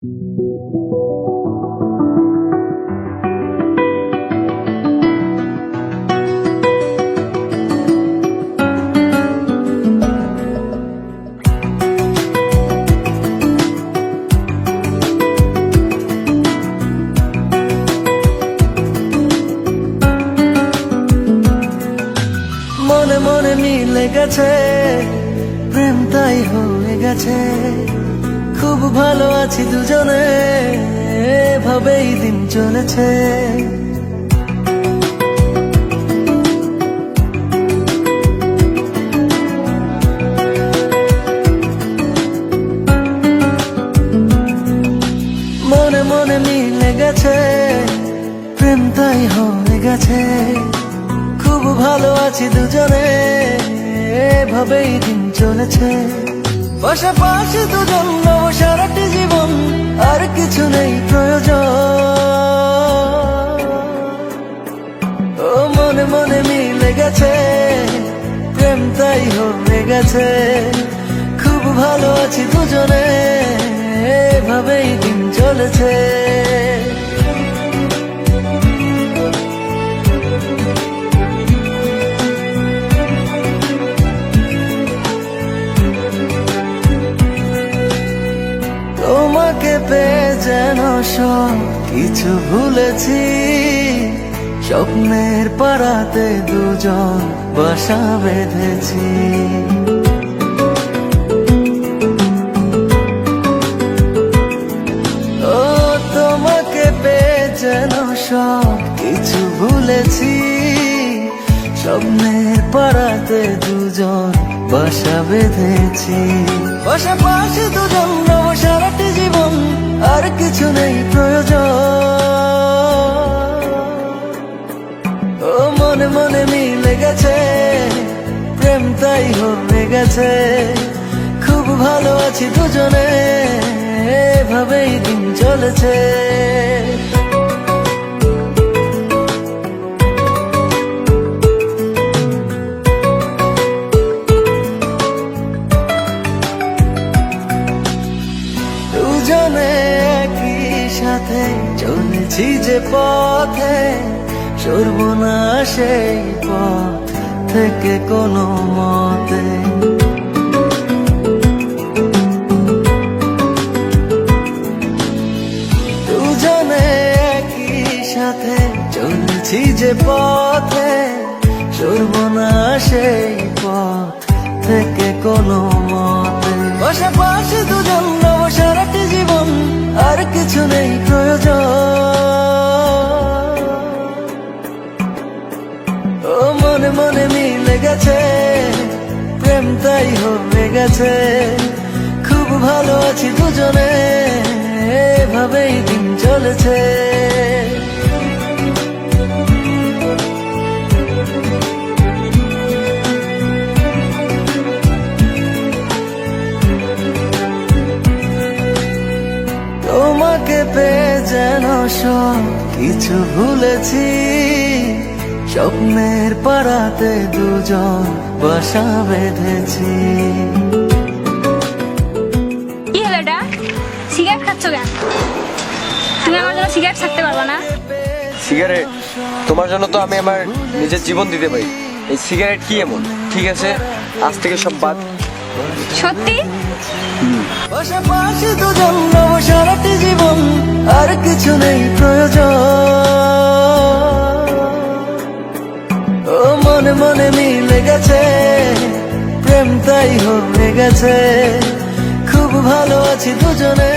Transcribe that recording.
মনে মনে মিলে গেছে, প্রেম তাই হয়ে গেছে। খুব ভালো আছি দুজনে, এভাবেই দিন চলেছে। মনে মনে মিলে গেছে, প্রেম তাই হয়ে গেছে। খুব ভালো আছি দুজনে, এভাবেই দিন চলেছে। পাশাপাশি দুজন রব সারাটি জীবন, আর কিছু নেই প্রয়োজন। ও মনে মনে মিলে গেছে, প্রেম তাই হয়ে গেছে। খুব ভালো আছি দুজনে, এভাবেই দিন চলেছে। তোমাকে পেয়ে যেন সব কিছু ভুলেছি। স্বপ্নের পাড়াতে দুজন বাসা বেঁধেছি। ও তোমাকে পেয়ে যেন সব কিছু ভুলেছি। স্বপ্নের পাড়াতে দুজন বাসা বেঁধেছি। পাশাপাশি দুজন রব সারাটি জীবন, আর কিছু নেই প্রয়োজন। ও মনে মনে মিলে গেছে, প্রেম তাই হয়ে গেছে। খুব ভালো আছি দুজনে, এভাবেই দিন চলেছে। দুজনে একই সাথে চলেছি যে পথে, সরব না সেই পথ থেকে কোনো মতে। দুজনে একই সাথে চলেছি যে পথে, সরব না সেই পথ থেকে কোনো মতে। পাশাপাশি দুজন রব সারাটি জীবন, আর কিছু নেই প্রয়োজন। ও মনে মনে মিলে গেছে, প্রেম তাই হয়ে গেছে। খুব ভালো আছি দুজনে, এভাবেই দিন চলেছে। তোমাকে পেয়ে যেন সব কিছু ভুলেছি। স্বপ্নের পাড়াতে দুজন বাসা বেঁধেছি। কি হলো এটা? সিগারেট খাচ্ছ কেন? তুমি আমার জন্য সিগারেট ছাড়তে পারবে না? সিগারেট তোমার জন্য তো আমি আমার নিজের জীবন দিতে পারি। এই সিগারেট কি এমন? ঠিক আছে, আজ থেকে সব বাদ। সত্যি? পাশাপাশি দুজন রব সারাটি জীবন, আর কিছু নেই প্রয়োজন। ও মনে মনে মিলে গেছে, প্রেম তাই হয়ে গেছে। খুব ভালো আছি দুজনে,